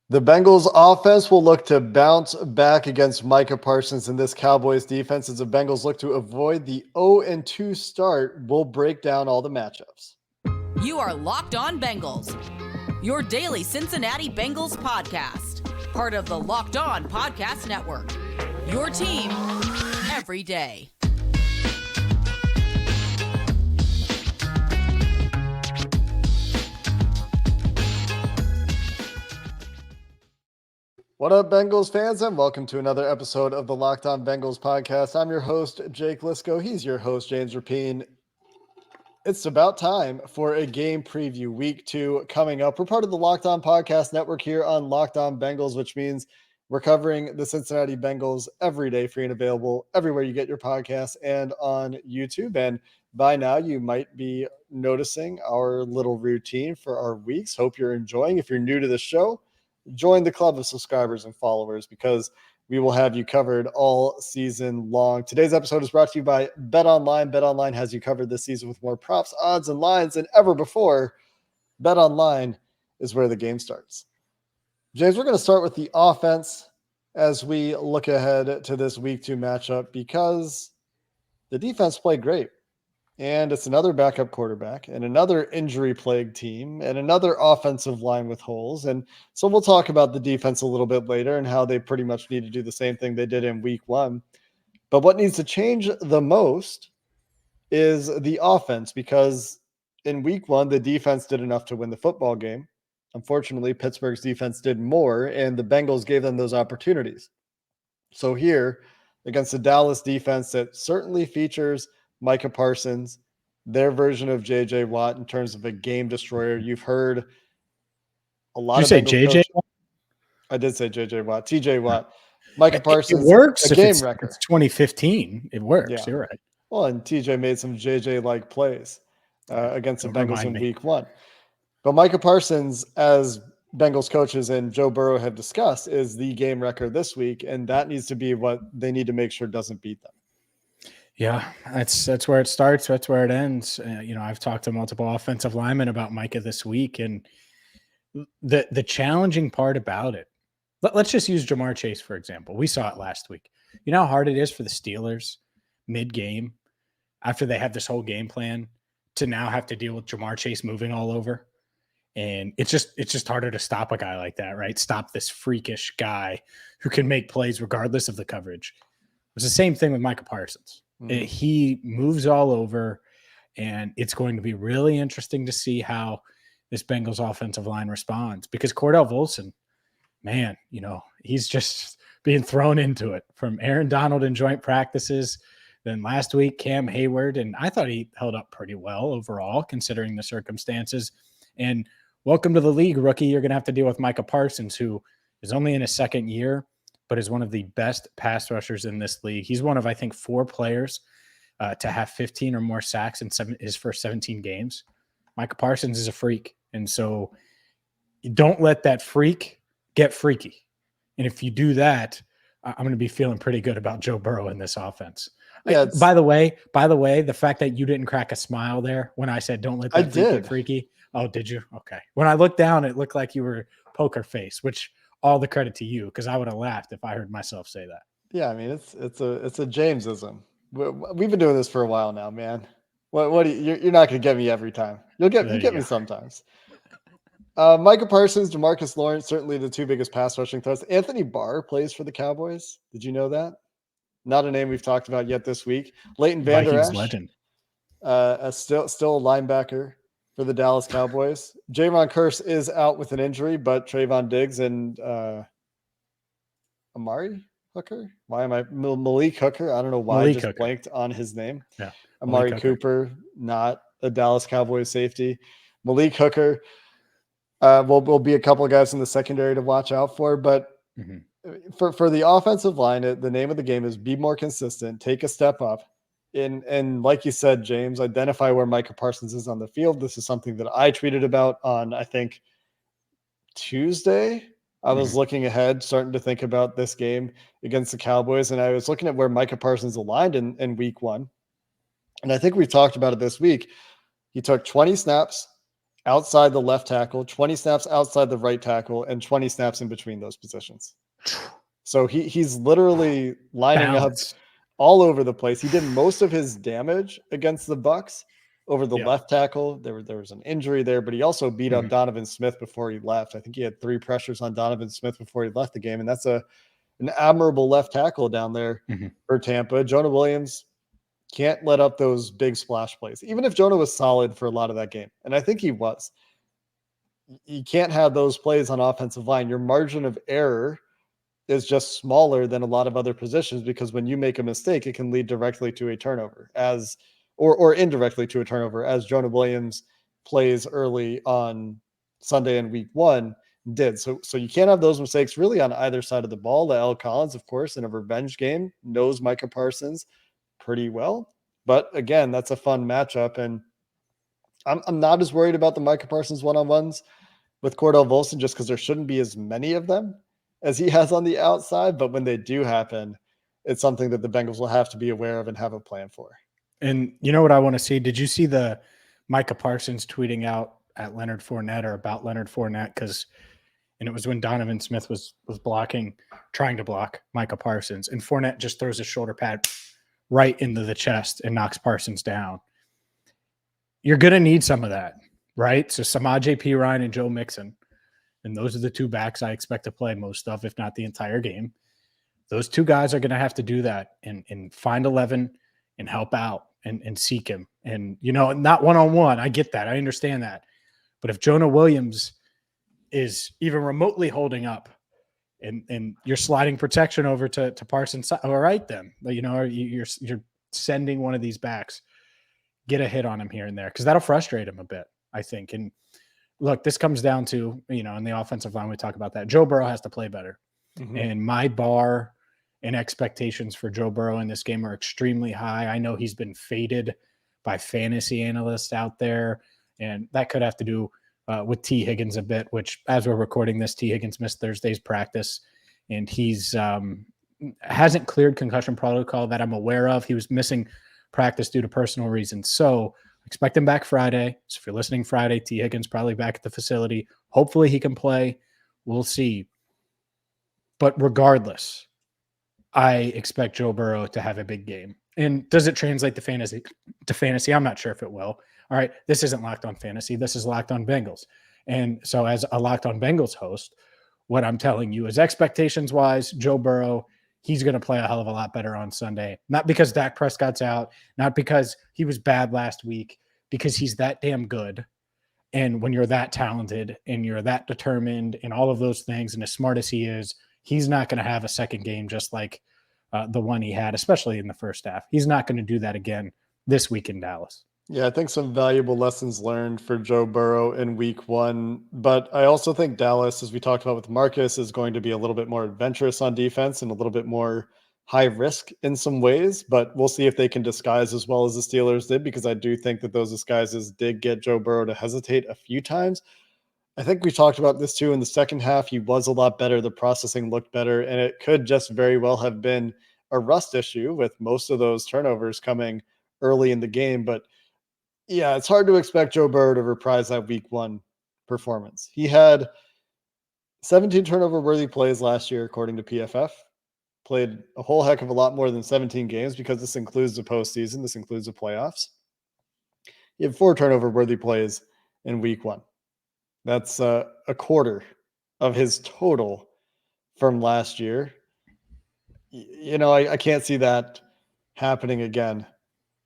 The Bengals offense will look to bounce back against Micah Parsons in this Cowboys defense as the Bengals look to avoid the 0-2 start. We'll break down all the matchups. You are Locked On Bengals, your daily Cincinnati Bengals podcast, part of the Locked On Podcast Network, your team every day. What up, Bengals fans, and welcome to another episode of the Locked On Bengals podcast. I'm your host, Jake Liscow. He's your host, James Rapien. It's about time for a game preview. Week 2 coming up. We're part of the Locked On Podcast Network here on Locked On Bengals, which means we're covering the Cincinnati Bengals every day, free and available everywhere you get your podcasts and on YouTube. And by now, you might be noticing our little routine for our weeks. Hope you're enjoying. If you're new to the show, join the club of subscribers and followers because we will have you covered all season long. Today's episode is brought to you by BetOnline. BetOnline has you covered this season with more props, odds, and lines than ever before. BetOnline is where the game starts. James, we're going to start with the offense as we look ahead to this week 2 matchup because the defense played great. And it's another backup quarterback and another injury-plagued team and another offensive line with holes. And so we'll talk about the defense a little bit later and how they pretty much need to do the same thing they did in week 1. But what needs to change the most is the offense because in week 1, the defense did enough to win the football game. Unfortunately, Pittsburgh's defense did more, and the Bengals gave them those opportunities. So here, against the Dallas defense that certainly features Micah Parsons, their version of J.J. Watt in terms of a game destroyer. You've heard a lot of. Did you say J.J.? I did say J.J. Watt. T.J. Watt. Micah Parsons. It works. A game wrecker. It's 2015. It works. Yeah. You're right. Well, and T.J. made some J.J.-like plays against the Bengals in week 1. But Micah Parsons, as Bengals coaches and Joe Burrow have discussed, is the game wrecker this week, and that needs to be what they need to make sure doesn't beat them. Yeah, that's where it starts. That's where it ends. I've talked to multiple offensive linemen about Micah this week, and the challenging part about it. Let's just use Jamar Chase, for example. We saw it last week. You know how hard it is for the Steelers mid-game after they have this whole game plan to now have to deal with Jamar Chase moving all over. And it's just harder to stop a guy like that, right? Stop this freakish guy who can make plays regardless of the coverage. It's the same thing with Micah Parsons. He moves all over, and it's going to be really interesting to see how this Bengals offensive line responds because Cordell Volson, man, he's just being thrown into it from Aaron Donald in joint practices. Then last week, Cam Hayward, and I thought he held up pretty well overall considering the circumstances. And welcome to the league, rookie. You're going to have to deal with Micah Parsons, who is only in his second year, but is one of the best pass rushers in this league. He's one of, I think, 4 players to have 15 or more sacks in his first 17 games. Micah Parsons is a freak. And so you don't let that freak get freaky. And if you do that, I'm going to be feeling pretty good about Joe Burrow in this offense. Yeah, by the way, the fact that you didn't crack a smile there when I said don't let that get freaky. Oh, did you? Okay. When I looked down, it looked like you were poker face, which all the credit to you, because I would have laughed if I heard myself say that. Yeah, I mean it's a Jamesism. We've been doing this for a while now, man. What you're not going to get me every time. You get me sometimes. Micah Parsons, Demarcus Lawrence, certainly the 2 biggest pass rushing threats. Anthony Barr plays for the Cowboys. Did you know that? Not a name we've talked about yet this week. Leighton Vander Esch, legend. Still a linebacker for the Dallas Cowboys. Javon Curse is out with an injury, but Trayvon Diggs and Amari Hooker? Why am I Malik Hooker? I don't know why I just blanked on his name. Yeah. Amari Cooper, not a Dallas Cowboys safety. Malik Hooker will be a couple of guys in the secondary to watch out for, but for the offensive line, the name of the game is be more consistent, take a step up. And like you said, James, identify where Micah Parsons is on the field. This is something that I tweeted about on, I think, Tuesday. I was looking ahead, starting to think about this game against the Cowboys, and I was looking at where Micah Parsons aligned in week 1. And I think we talked about it this week. He took 20 snaps outside the left tackle, 20 snaps outside the right tackle, and 20 snaps in between those positions. So he's literally lining Balance. up all over the place. He did most of his damage against the Bucs over the left tackle. There was an injury there, but he also beat up Donovan Smith before he left. I think he had 3 pressures on Donovan Smith before he left the game, and that's an admirable left tackle down there for Tampa. Jonah Williams can't let up those big splash plays, even if Jonah was solid for a lot of that game, and I think he was. You can't have those plays on offensive line. Your margin of error is just smaller than a lot of other positions, because when you make a mistake, it can lead directly to a turnover or indirectly to a turnover, as Jonah Williams plays early on Sunday in week 1 did. So you can't have those mistakes really on either side of the ball. L. Collins, of course, in a revenge game, knows Micah Parsons pretty well. But again, that's a fun matchup. And I'm not as worried about the Micah Parsons one-on-ones with Cordell Volson, just because there shouldn't be as many of them as he has on the outside. But when they do happen, it's something that the Bengals will have to be aware of and have a plan for. And you know what I want to see? Did you see the Micah Parsons tweeting out at Leonard Fournette or about Leonard Fournette? And it was when Donovan Smith was trying to block Micah Parsons, and Fournette just throws his shoulder pad right into the chest and knocks Parsons down. You're going to need some of that, right? So Samaje Perine and Joe Mixon, and those are the 2 backs I expect to play most of, if not the entire game. Those 2 guys are going to have to do that and find 11 and help out and seek him. And, not one-on-one. I get that. I understand that. But if Jonah Williams is even remotely holding up and you're sliding protection over to Parsons, all right, then, you're sending one of these backs, get a hit on him here and there, because that'll frustrate him a bit, I think. And look, this comes down to, in the offensive line, we talk about that. Joe Burrow has to play better. And my bar and expectations for Joe Burrow in this game are extremely high. I know he's been faded by fantasy analysts out there, and that could have to do with T. Higgins a bit, which, as we're recording this, T. Higgins missed Thursday's practice, and he's hasn't cleared concussion protocol that I'm aware of. He was missing practice due to personal reasons. So expect him back Friday. So if you're listening Friday, T. Higgins probably back at the facility. Hopefully he can play. We'll see. But regardless, I expect Joe Burrow to have a big game. And does it translate to fantasy? I'm not sure if it will. All right, this isn't Locked On Fantasy. This is Locked On Bengals. And so as a Locked On Bengals host, what I'm telling you is expectations-wise, Joe Burrow, he's going to play a hell of a lot better on Sunday. Not because Dak Prescott's out, not because he was bad last week, because he's that damn good. And when you're that talented and you're that determined and all of those things, and as smart as he is, he's not going to have a second game just like the one he had, especially in the first half. He's not going to do that again this week in Dallas. Yeah, I think some valuable lessons learned for Joe Burrow in week 1. But I also think Dallas, as we talked about with Marcus, is going to be a little bit more adventurous on defense and a little bit more high risk in some ways. But we'll see if they can disguise as well as the Steelers did, because I do think that those disguises did get Joe Burrow to hesitate a few times. I think we talked about this too. In the second half, he was a lot better. The processing looked better, and it could just very well have been a rust issue with most of those turnovers coming early in the game. But yeah, it's hard to expect Joe Burrow to reprise that week 1 performance. He had 17 turnover-worthy plays last year, according to PFF. Played a whole heck of a lot more than 17 games, because this includes the postseason. This includes the playoffs. He had 4 turnover-worthy plays in week 1. That's a quarter of his total from last year. I can't see that happening again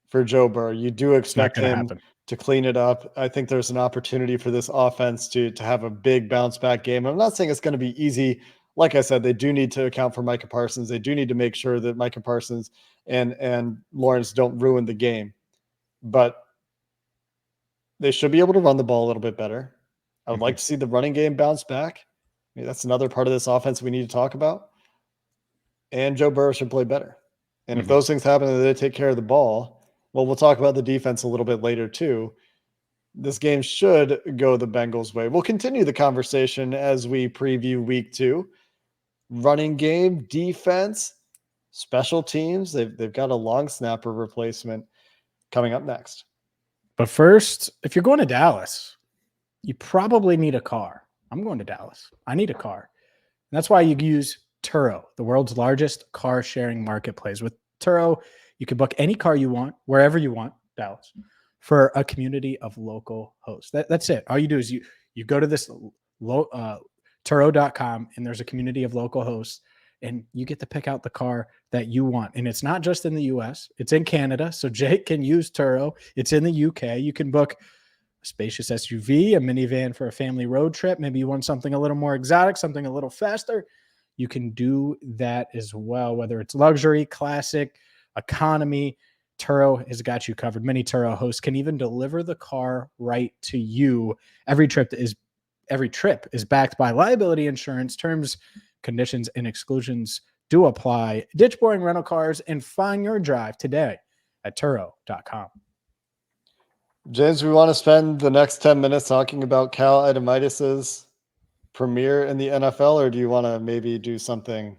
for Joe Burrow. You do expect him to clean it up. I think there's an opportunity for this offense to have a big bounce back game. I'm not saying it's going to be easy. Like I said, they do need to account for Micah Parsons. They do need to make sure that Micah Parsons and Lawrence don't ruin the game. But they should be able to run the ball a little bit better. I would like to see the running game bounce back. That's another part of this offense we need to talk about. And Joe Burrow should play better. And if those things happen and they take care of the ball, well, we'll talk about the defense a little bit later too. This game should go the Bengals' way. We'll continue the conversation as we preview week 2. Running game, defense, special teams. They've got a long snapper replacement coming up next. But first, if you're going to Dallas, you probably need a car. I'm going to Dallas. I need a car. And that's why you use Turo, the world's largest car sharing marketplace. With Turo, you can book any car you want, wherever you want, Dallas, for a community of local hosts. That's it. All you do is you go to this Turo.com, and there's a community of local hosts, and you get to pick out the car that you want. And it's not just in the US, it's in Canada. So Jake can use Turo. It's in the UK. You can book a spacious SUV, a minivan for a family road trip. Maybe you want something a little more exotic, something a little faster. You can do that as well, whether it's luxury, classic, economy. Turo has got you covered. Many Turo hosts can even deliver the car right to you. Every trip is backed by liability insurance. Terms, conditions, and exclusions do apply. Ditch boring rental cars and find your drive today at Turo.com. James, we want to spend the next 10 minutes talking about Cal Itemidis's premiere in the NFL, or do you want to maybe do something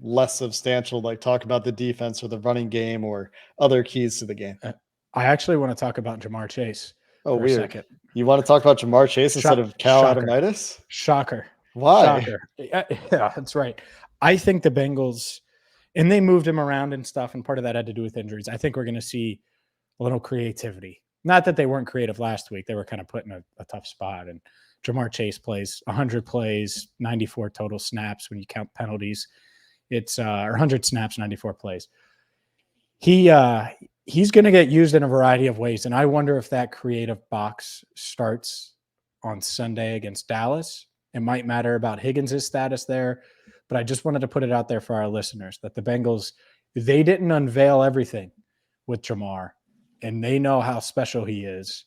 less substantial, like talk about the defense or the running game or other keys to the game? I actually want to talk about Ja'Marr Chase. Oh, for weird. A second. You want to talk about Ja'Marr Chase instead of Cal Itemidis? Shocker. Why? Shocker. Yeah, that's right. I think the Bengals, and they moved him around and stuff, and part of that had to do with injuries. I think we're going to see a little creativity. Not that they weren't creative last week. They were kind of put in a tough spot. And Ja'Marr Chase plays 100 plays, 94 total snaps when you count penalties. It's or 100 snaps, 94 plays. He's going to get used in a variety of ways, and I wonder if that creative box starts on Sunday against Dallas. It might matter about Higgins' status there, but I just wanted to put it out there for our listeners that the Bengals, they didn't unveil everything with Ja'Marr, and they know how special he is.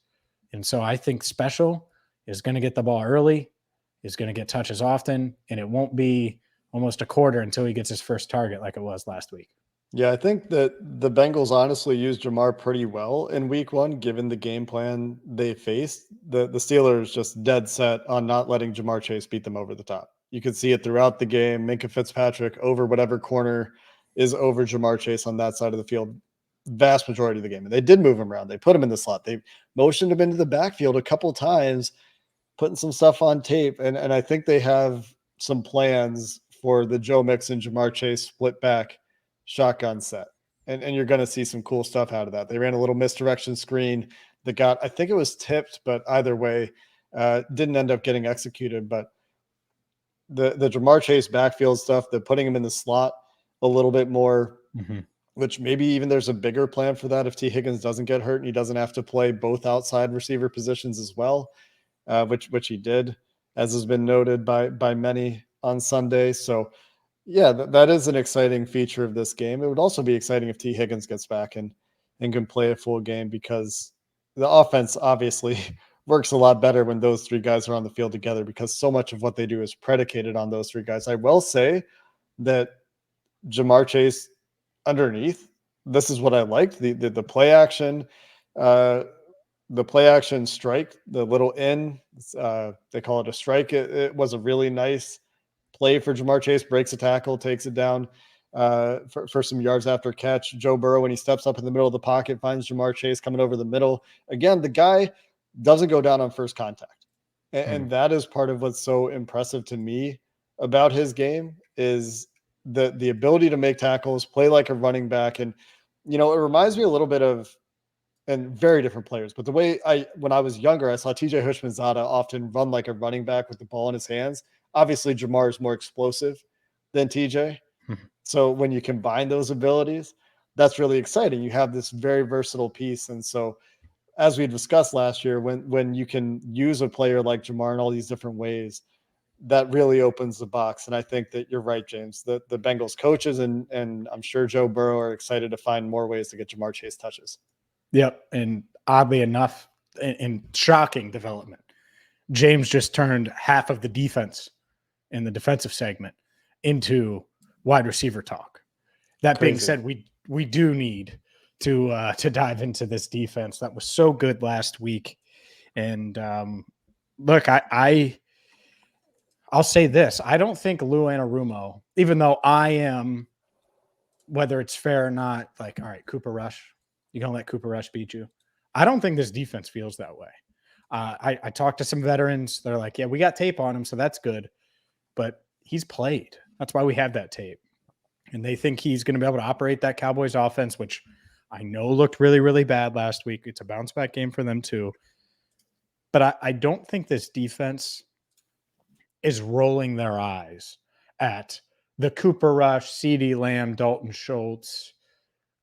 And so I think special is going to get the ball early, is going to get touches often, and it won't be almost a quarter until he gets his first target like it was last week. Yeah, I think that the Bengals honestly used Ja'Marr pretty well in week one, given the game plan they faced. The Steelers just dead set on not letting Ja'Marr Chase beat them over the top. You could see it throughout the game. Minkah Fitzpatrick over whatever corner is over Ja'Marr Chase on that side of the field, vast majority of the game. And they did move him around. They put him in the slot. They motioned him into the backfield a couple of times, putting some stuff on tape. And I think they have some plans for the Joe Mixon, Ja'Marr Chase split back shotgun set. And you're going to see some cool stuff out of that. They ran a little misdirection screen that got, I think it was tipped, but either way, didn't end up getting executed. But the Ja'Marr Chase backfield stuff, they're putting him in the slot a little bit more, which maybe even there's a bigger plan for that if T. Higgins doesn't get hurt and he doesn't have to play both outside receiver positions as well, which he did, as has been noted by many on Sunday. So yeah, that is an exciting feature of this game. It would also be exciting if T. Higgins gets back and can play a full game, because the offense obviously works a lot better when those three guys are on the field together, because so much of what they do is predicated on those three guys. I will say that Ja'Marr Chase underneath, this is what I liked. The play action, the play action strike, the little in, they call it a strike. It was a really nice play for Ja'Marr Chase, breaks a tackle, takes it down for some yards after catch. Joe Burrow, when he steps up in the middle of the pocket, finds Ja'Marr Chase coming over the middle. Again, the guy doesn't go down on first contact. And that is part of what's so impressive to me about his game, is the ability to make tackles, play like a running back. And, it reminds me a little bit of, and very different players, but the way when I was younger, I saw TJ Hushmanzada often run like a running back with the ball in his hands. Obviously, Ja'Marr is more explosive than TJ. So when you combine those abilities, that's really exciting. You have this very versatile piece. And so, as we discussed last year, when you can use a player like Ja'Marr in all these different ways, that really opens the box. And I think that you're right, James. The Bengals coaches and I'm sure Joe Burrow are excited to find more ways to get Ja'Marr Chase touches. Yep. And oddly enough, in shocking development, James just turned half of the defense in the defensive segment into wide receiver talk. That being said, we do need to dive into this defense that was so good last week. And look, I'll say this. I don't think Lou Anarumo, even though I am, whether it's fair or not, like, all right, Cooper Rush, you're going to let Cooper Rush beat you. I don't think this defense feels that way. I talked to some veterans. They're like, yeah, we got tape on him, so that's good. But he's played. That's why we have that tape. And they think he's going to be able to operate that Cowboys offense, which I know looked really, really bad last week. It's a bounce back game for them too. But I don't think this defense is rolling their eyes at the Cooper Rush, CeeDee Lamb, Dalton Schultz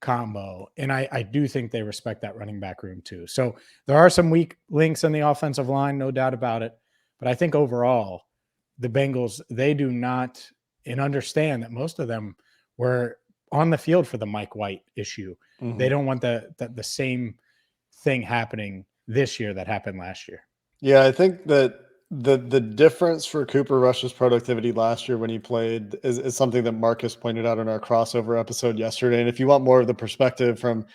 combo. And I do think they respect that running back room too. So there are some weak links in the offensive line, no doubt about it. But I think overall, the Bengals, they do not and understand that most of them were on the field for the Mike White issue. Mm-hmm. They don't want the same thing happening this year that happened last year. Yeah, I think that the difference for Cooper Rush's productivity last year when he played is something that Marcus pointed out in our crossover episode yesterday. And if you want more of the perspective from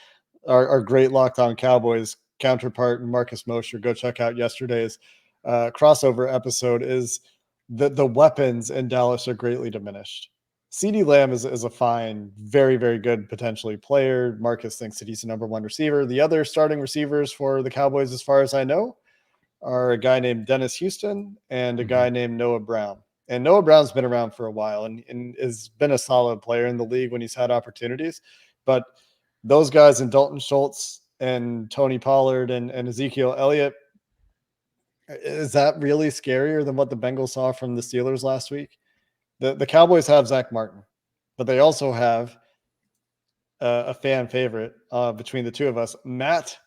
our great Locked On Cowboys counterpart, Marcus Mosher, go check out yesterday's crossover episode. Is the weapons in Dallas are greatly diminished. CeeDee Lamb is a fine, very, very good potentially player. Marcus thinks that he's the number one receiver. The other starting receivers for the Cowboys, as far as I know, are a guy named Dennis Houston and a guy named Noah Brown. And Noah Brown's been around for a while and has been a solid player in the league when he's had opportunities. But those guys and Dalton Schultz and Tony Pollard and Ezekiel Elliott, is that really scarier than what the Bengals saw from the Steelers last week? The Cowboys have Zach Martin, but they also have a fan favorite between the two of us, Matt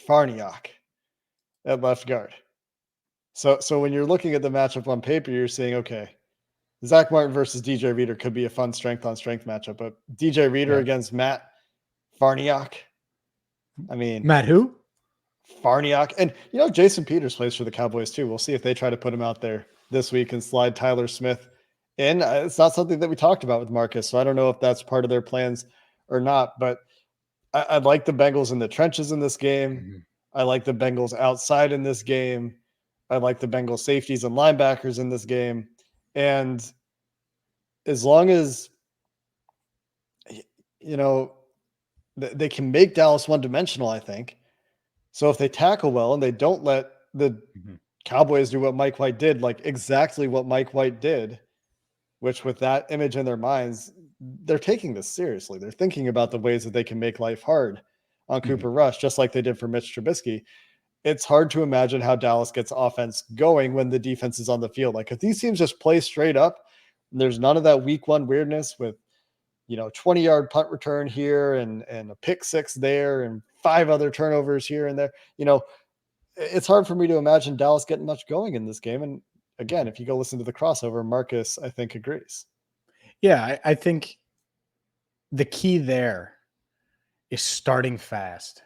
Farniok at left guard. So when you're looking at the matchup on paper, you're saying, okay, Zach Martin versus DJ Reader could be a fun strength on strength matchup, but DJ Reader against Matt Farniok. I mean, Matt who? Farniok. And, Jason Peters plays for the Cowboys too. We'll see if they try to put him out there this week and slide Tyler Smith in. It's not something that we talked about with Marcus, so I don't know if that's part of their plans or not, but I like the Bengals in the trenches in this game. Mm-hmm. I like the Bengals outside in this game. I like the Bengals safeties and linebackers in this game. And as long as, they can make Dallas one-dimensional, I think. So if they tackle well and they don't let the Cowboys do what Mike White did, like exactly what Mike White did, which with that image in their minds, they're taking this seriously. They're thinking about the ways that they can make life hard on Cooper Rush, just like they did for Mitch Trubisky. It's hard to imagine how Dallas gets offense going when the defense is on the field. Like if these teams just play straight up, there's none of that week one weirdness with, 20-yard punt return here and a pick six there and 5 other turnovers here and there. It's hard for me to imagine Dallas getting much going in this game. And again, if you go listen to the crossover, Marcus, I think, agrees. Yeah, I think the key there is starting fast.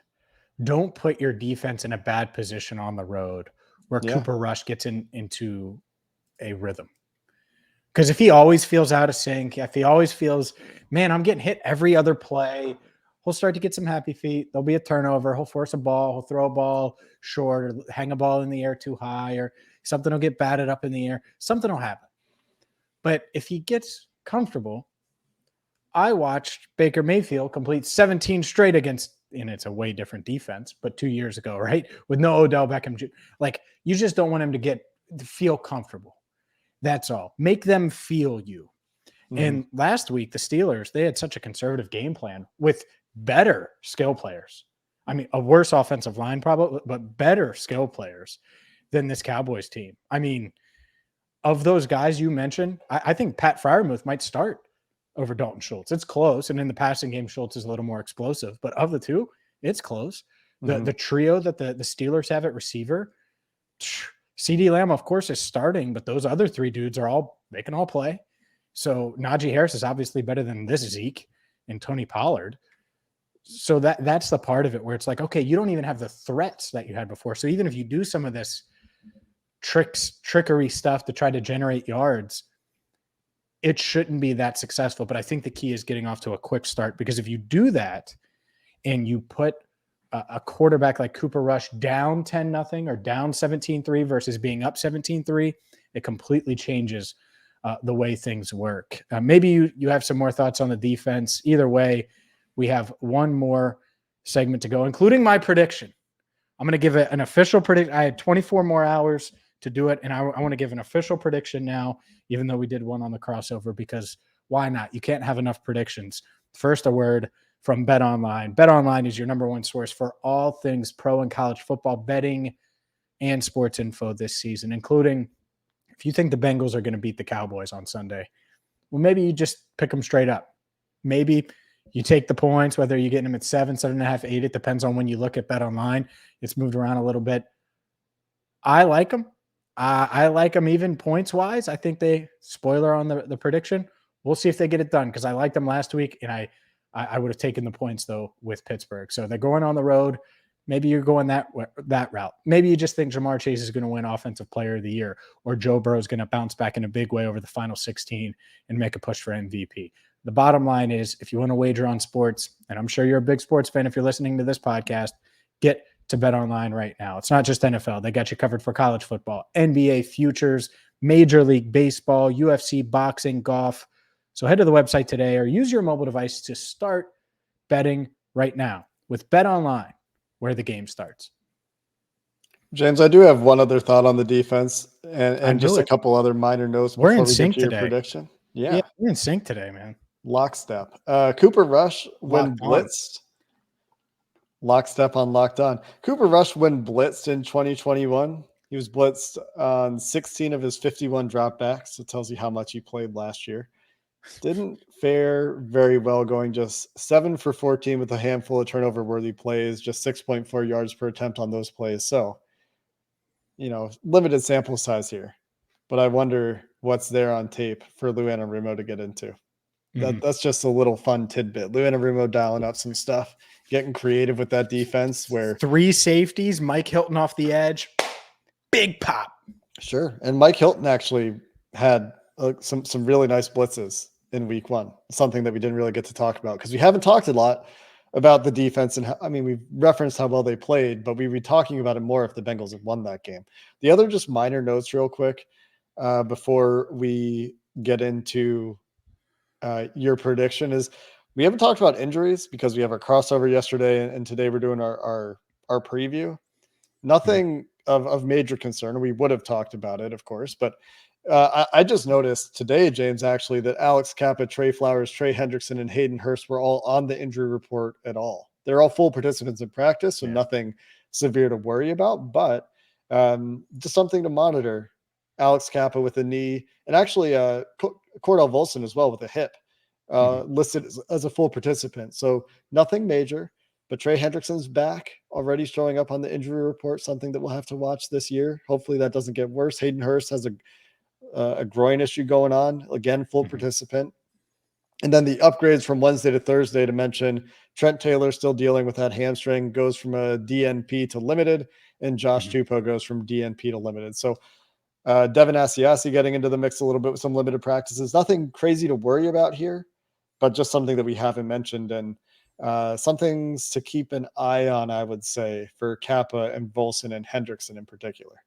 Don't put your defense in a bad position on the road where Cooper Rush gets into a rhythm. Because if he always feels out of sync, if he always feels, man, I'm getting hit every other play, he'll start to get some happy feet. There'll be a turnover. He'll force a ball. He'll throw a ball short or hang a ball in the air too high or something will get batted up in the air. Something will happen. But if he gets comfortable, I watched Baker Mayfield complete 17 straight against, and it's a way different defense, but 2 years ago, right? With no Odell Beckham Jr. Like, you just don't want him to feel comfortable. That's all. Make them feel you. Mm-hmm. And last week, the Steelers, they had such a conservative game plan with better skill players. I mean, a worse offensive line probably, but better skill players than this Cowboys team. I mean, of those guys you mentioned, I think Pat Freiermuth might start over Dalton Schultz. It's close. And in the passing game, Schultz is a little more explosive. But of the two, it's close. The trio that the Steelers have at receiver, CeeDee Lamb, of course, is starting, but those other 3 dudes they can all play. So Najee Harris is obviously better than this Zeke and Tony Pollard. So that's the part of it where it's like, okay, you don't even have the threats that you had before. So even if you do some of this trickery stuff to try to generate yards, it shouldn't be that successful. But I think the key is getting off to a quick start, because if you do that and you put a quarterback like Cooper Rush down 10-0 or down 17-3 versus being up 17-3, it completely changes the way things work. Maybe you have some more thoughts on the defense. Either way, we have one more segment to go, including my prediction I'm going to give it an official prediction. I had 24 more hours to do it, and I want to give an official prediction now, even though we did one on the crossover, because why not? You can't have enough predictions. First, a word from BetOnline. BetOnline is your number one source for all things pro and college football betting and sports info this season, including if you think the Bengals are going to beat the Cowboys on Sunday, well, maybe you just pick them straight up. Maybe you take the points, whether you're getting them at 7, 7.5, 8. It depends on when you look at BetOnline. It's moved around a little bit. I like them. I like them even points-wise. I think they, spoiler on the prediction, we'll see if they get it done because I liked them last week, and I would have taken the points, though, with Pittsburgh. So they're going on the road. Maybe you're going that route. Maybe you just think Jamar Chase is going to win Offensive Player of the Year, or Joe Burrow is going to bounce back in a big way over the final 16 and make a push for MVP. The bottom line is, if you want to wager on sports, and I'm sure you're a big sports fan if you're listening to this podcast, get to BetOnline right now. It's not just NFL. They got you covered for college football, NBA futures, Major League Baseball, UFC, boxing, golf. So head to the website today or use your mobile device to start betting right now with BetOnline, where the game starts. James, I do have one other thought on the defense and just a couple other minor notes We're before in we sync get to your today. prediction. Yeah, we're in sync today, man. Lockstep. Cooper Rush when blitzed. Lockstep on Locked On. Cooper Rush when blitzed in 2021. He was blitzed on 16 of his 51 dropbacks. It tells you how much he played last year. Didn't fare very well, going just 7 for 14 with a handful of turnover-worthy plays, just 6.4 yards per attempt on those plays. So, limited sample size here. But I wonder what's there on tape for Lou Anarumo to get into. That's just a little fun tidbit. Lou Anarumo dialing up some stuff, getting creative with that defense where 3 safeties, Mike Hilton off the edge, big pop. Sure. And Mike Hilton actually had some really nice blitzes in week 1, something that we didn't really get to talk about because we haven't talked a lot about the defense. And we've referenced how well they played, but we'd be talking about it more if the Bengals had won that game. The other just minor notes real quick before we get into your prediction is we haven't talked about injuries because we have our crossover yesterday and today we're doing our preview. Nothing of major concern. We would have talked about it, of course, but I just noticed today, James, actually, that Alex Kappa, Trey Flowers, Trey Hendrickson, and Hayden Hurst were all on the injury report at all. They're all full participants in practice, so nothing severe to worry about, but just something to monitor. Alex Kappa with a knee, and actually Cordell Volson as well with a hip, listed as a full participant. So nothing major, but Trey Hendrickson's back, already showing up on the injury report, something that we'll have to watch this year. Hopefully that doesn't get worse. Hayden Hurst has a groin issue going on, again, full participant. And then the upgrades from Wednesday to Thursday to mention Trent Taylor still dealing with that hamstring, goes from a DNP to limited, and Josh Tupou goes from DNP to limited. So Devin Asiasi getting into the mix a little bit with some limited practices. Nothing crazy to worry about here, but just something that we haven't mentioned, and some things to keep an eye on, I would say, for Kappa and Volson and Hendrickson in particular.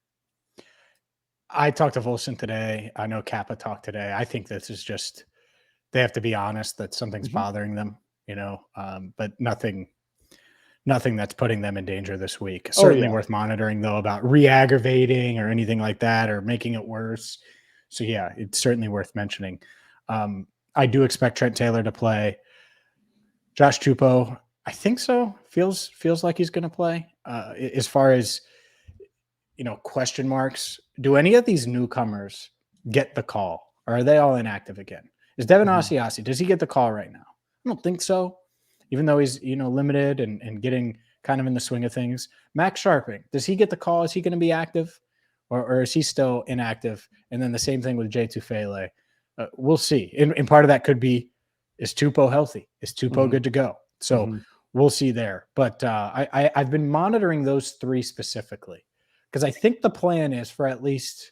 I talked to Volson today. I know Kappa talked today. I think this is just, they have to be honest that something's bothering them, but nothing that's putting them in danger this week. Certainly worth monitoring, though, about re-aggravating or anything like that or making it worse. So, yeah, it's certainly worth mentioning. I do expect Trent Taylor to play. Josh Tupou, I think so. Feels like he's going to play. As far as, question marks, do any of these newcomers get the call? Or are they all inactive again? Is Devin Asiasi, does he get the call right now? I don't think so. Even though he's, limited and getting kind of in the swing of things. Max Sharping, does he get the call? Is he going to be active? Or is he still inactive? And then the same thing with Jay Tufele. We'll see. And part of that could be, is Tupou healthy? Is Tupou good to go? So we'll see there. But I've been monitoring those 3 specifically because I think the plan is for at least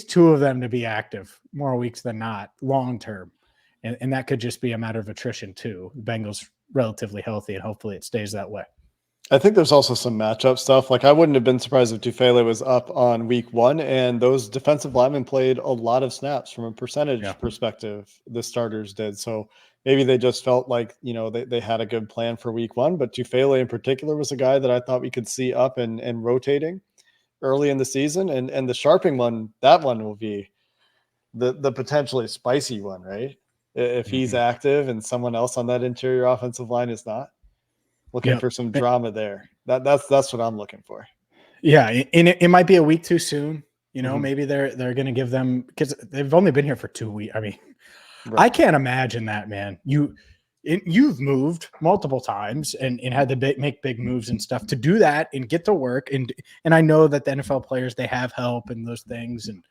2 of them to be active more weeks than not long term. And that could just be a matter of attrition too. The Bengals relatively healthy, and hopefully it stays that way. I think there's also some matchup stuff. Like I wouldn't have been surprised if Tufele was up on week 1, and those defensive linemen played a lot of snaps from a Yeah. percentage perspective. The starters did. So maybe they just felt like, they had a good plan for week 1, but Tufele in particular was a guy that I thought we could see up and rotating early in the season. And the Sharping one, that one will be the potentially spicy one, right? If he's Mhm. active and someone else on that interior offensive line is not. Looking Yep. for some drama there. That's what I'm looking for. Yeah, and it might be a week too soon. Mhm. Maybe they're going to give them, because they've only been here for 2 weeks. I mean, I Right. can't imagine that, man. You've moved multiple times and had to make big moves and stuff to do that and get to work. And I know that the NFL players, they have help and those things, and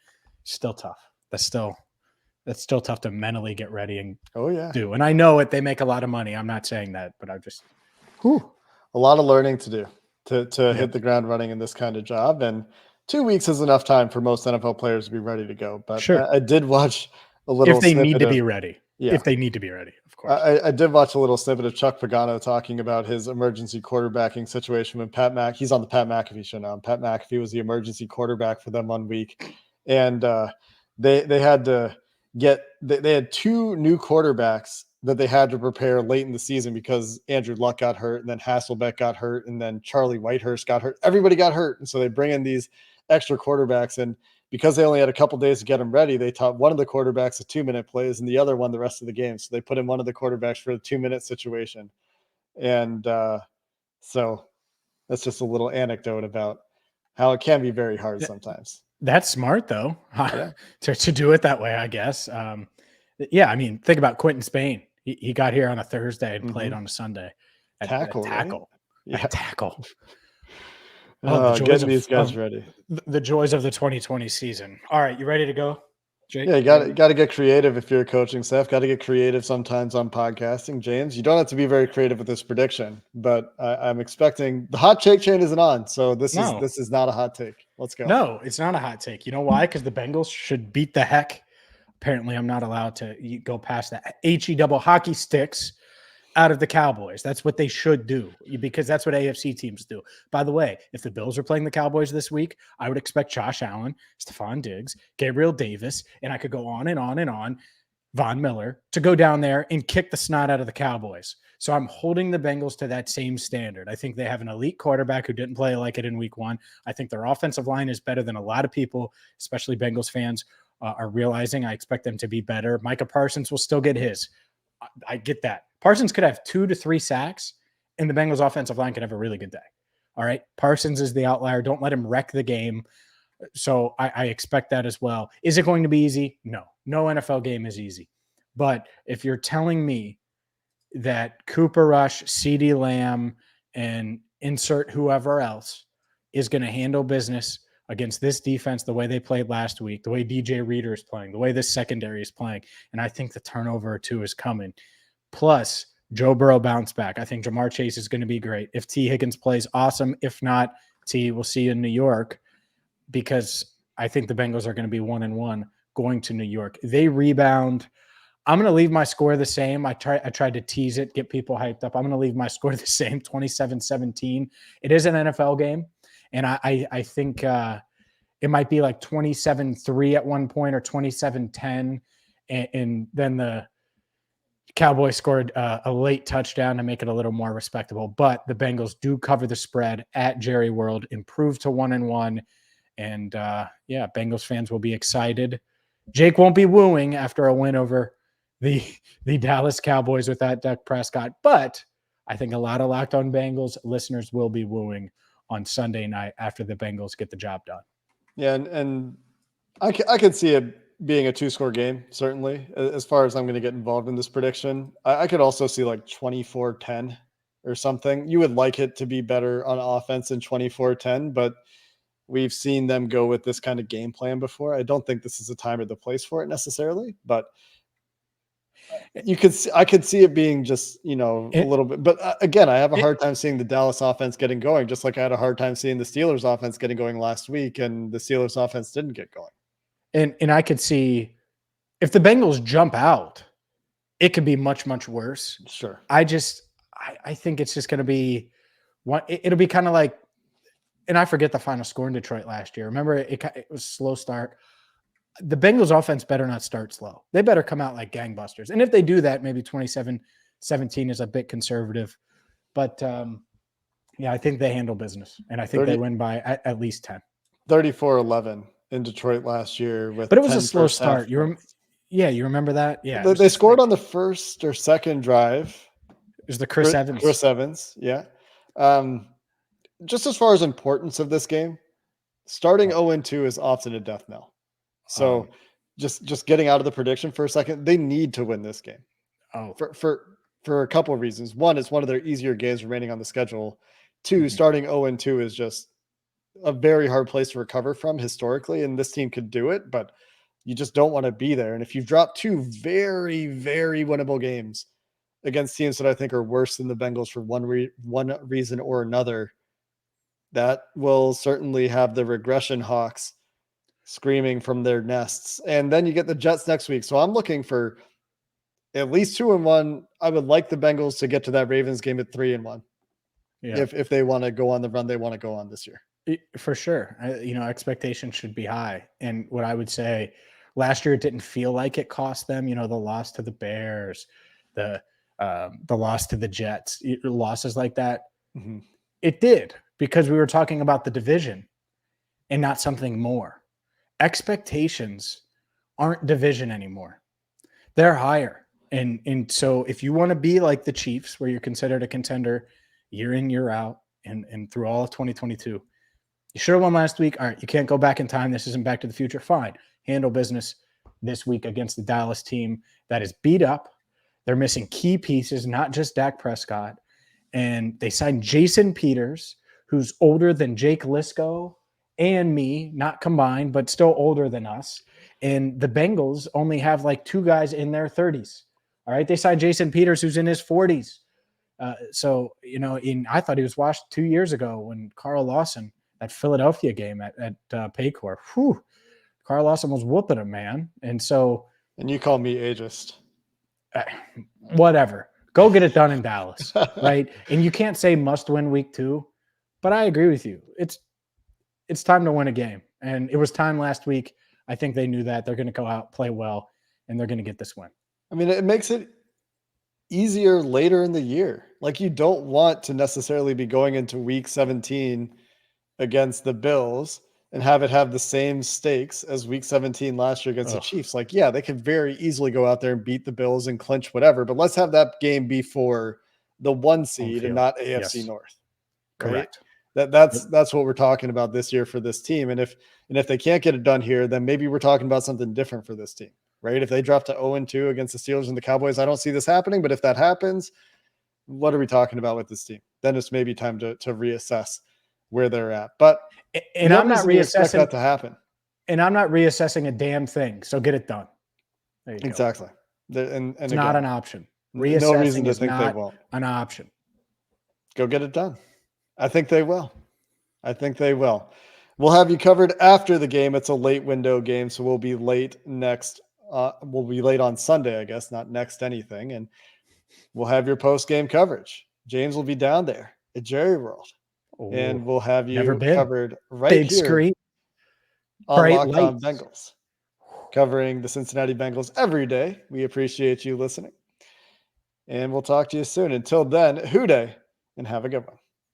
still tough. That's still tough to mentally get ready and Oh yeah. do. And I know it, they make a lot of money. I'm not saying that, but A lot of learning to do to Yep. hit the ground running in this kind of job. And 2 weeks is enough time for most NFL players to be ready to go. But Sure. I did watch a little If they need snippet to of be ready. yeah. If they need to be ready, of course. I did watch a little snippet of Chuck Pagano talking about his emergency quarterbacking situation with he's on the Pat McAfee show now. Pat McAfee was the emergency quarterback for them 1 week. And they had to they had 2 new quarterbacks that they had to prepare late in the season because Andrew Luck got hurt, and then Hasselbeck got hurt, and then Charlie Whitehurst got hurt. Everybody got hurt. And so they bring in these extra quarterbacks, and because they only had a couple days to get them ready, they taught one of the quarterbacks the 2-minute plays and the other one the rest of the game. So they put in one of the quarterbacks for the 2-minute situation. And so that's just a little anecdote about how it can be very hard sometimes. That's smart, though, Yeah. to do it that way, I guess. Yeah, I mean, think about Quentin Spain. He got here on a Thursday and played on a Sunday. At Tackle, tackle. Right? At tackle. Getting these guys ready. The joys of the 2020 season. All right, you ready to go, Jake? Yeah, you got to get creative if you're a coaching staff. Got to get creative sometimes on podcasting. James, you don't have to be very creative with this prediction, but I'm expecting the hot take chain isn't on, so this is not a hot take. Let's go. No, it's not a hot take. You know why? Because the Bengals should beat the heck. Apparently, I'm not allowed to go past that HE double hockey sticks out of the Cowboys. That's what they should do, because that's what AFC teams do. By the way, if the Bills are playing the Cowboys this week, I would expect Josh Allen, Stephon Diggs, Gabriel Davis, and I could go on and on and on, Von Miller, to go down there and kick the snot out of the Cowboys. So I'm holding the Bengals to that same standard. I think they have an elite quarterback who didn't play like it in week 1. I think their offensive line is better than a lot of people, especially Bengals fans, are realizing. I expect them to be better. Micah Parsons will still get his. I get that. Parsons could have 2 to 3 sacks, and the Bengals offensive line could have a really good day. All right. Parsons is the outlier. Don't let him wreck the game. So I expect that as well. Is it going to be easy? No. No NFL game is easy. But if you're telling me that Cooper Rush, CeeDee Lamb, and insert whoever else is going to handle business against this defense the way they played last week, the way DJ Reader is playing, the way this secondary is playing, and I think the turnover or 2 is coming. Plus, Joe Burrow bounce back. I think Jamar Chase is going to be great. If T. Higgins plays, awesome. If not, T, we'll see you in New York, because I think the Bengals are going to be 1-1 going to New York. They rebound. I'm going to leave my score the same. I tried to tease it, get people hyped up. I'm going to leave my score the same, 27-17. It is an NFL game, and I think it might be like 27-3 at one point or 27-10, and then the Cowboys scored a late touchdown to make it a little more respectable. But the Bengals do cover the spread at Jerry World, improve to 1-1, and Bengals fans will be excited. Jake won't be wooing after a win over the Dallas Cowboys without Dak Prescott, but I think a lot of Locked On Bengals listeners will be wooing on Sunday night after the Bengals get the job done. Yeah, and I could see it being a 2-score game, certainly, as far as I'm going to get involved in this prediction. I could also see like 24-10 or something. You would like it to be better on offense than 24-10, but we've seen them go with this kind of game plan before. I don't think this is the time or the place for it necessarily, but I could see it being just, a little bit, but again, I have a hard time seeing the Dallas offense getting going, just like I had a hard time seeing the Steelers offense getting going last week, and the Steelers offense didn't get going. And I could see if the Bengals jump out, it could be much, much worse. Sure. I think it's just going to be It'll be kind of like, and I forget the final score in Detroit last year. Remember, it was a slow start. The Bengals offense better not start slow. They better come out like gangbusters. And if they do that, maybe 27-17 is a bit conservative. But yeah, I think they handle business. And I think they win by at least 10. 34-11 in Detroit last year. But it was a slow start. You remember that? Yeah. They scored on the first or second drive. It was the Chris Evans. Chris Evans, yeah. Just as far as importance of this game, starting 0-2 is often a death knell. So just getting out of the prediction for a second, they need to win this game. For a couple of reasons. One, it's one of their easier games remaining on the schedule. Two, starting 0-2 is just a very hard place to recover from historically, and this team could do it, but you just don't want to be there. And if you've dropped two very, very winnable games against teams that I think are worse than the Bengals for one reason or another, that will certainly have the regression hawks screaming from their nests. And then you get the Jets next week. So I'm looking for at least 2-1. I would like the Bengals to get to that Ravens game at 3-1. Yeah. If they want to go on the run they want to go on this year. For sure. Expectations should be high. And what I would say, last year, it didn't feel like it cost them, the loss to the Bears, the loss to the Jets, losses like that. Mm-hmm. It did, because we were talking about the division and not something more. Expectations aren't division anymore. They're higher. And so if you want to be like the Chiefs, where you're considered a contender year in, year out, and through all of 2022, you should have won last week. All right, you can't go back in time. This isn't Back to the Future. Fine. Handle business this week against the Dallas team that is beat up. They're missing key pieces, not just Dak Prescott. And they signed Jason Peters, who's older than Jake Liscow and me, not combined, but still older than us. And the Bengals only have like two guys in their 30s. All right, they signed Jason Peters, who's in his 40s. I thought he was washed 2 years ago when Carl Lawson, that Philadelphia game at Paycor. Whew, Carl Lawson was whooping him, man. And you call me ageist. Whatever. Go get it done in Dallas, right? And you can't say must win week 2, but I agree with you. It's time to win a game. And it was time last week. I think they knew that. They're going to go out, play well, and they're going to get this win. I mean, it makes it easier later in the year. Like, you don't want to necessarily be going into week 17 against the Bills and have it have the same stakes as week 17 last year against the Chiefs. Like, yeah, they could very easily go out there and beat the Bills and clinch whatever, but let's have that game be for the 1 seed and not AFC North. Correct. Right? That's what we're talking about this year for this team. And if they can't get it done here, then maybe we're talking about something different for this team, right? If they drop to 0-2 against the Steelers and the Cowboys, I don't see this happening, but if that happens, what are we talking about with this team? Then it's maybe time to reassess where they're at. But I'm not reassessing that to happen. And I'm not reassessing a damn thing. So get it done. There you go. Exactly. And it's not an option. Reassessing no reason to think they won't. An option. Go get it done. I think they will. We'll have you covered after the game. It's a late window game, so we'll be late we'll be late on Sunday, I guess, not next anything. And we'll have your post-game coverage. James will be down there at Jerry World. And we'll have you covered right Big here screen. On Locked On Bengals, covering the Cincinnati Bengals every day. We appreciate you listening. And we'll talk to you soon. Until then, hoo-day, and have a good one.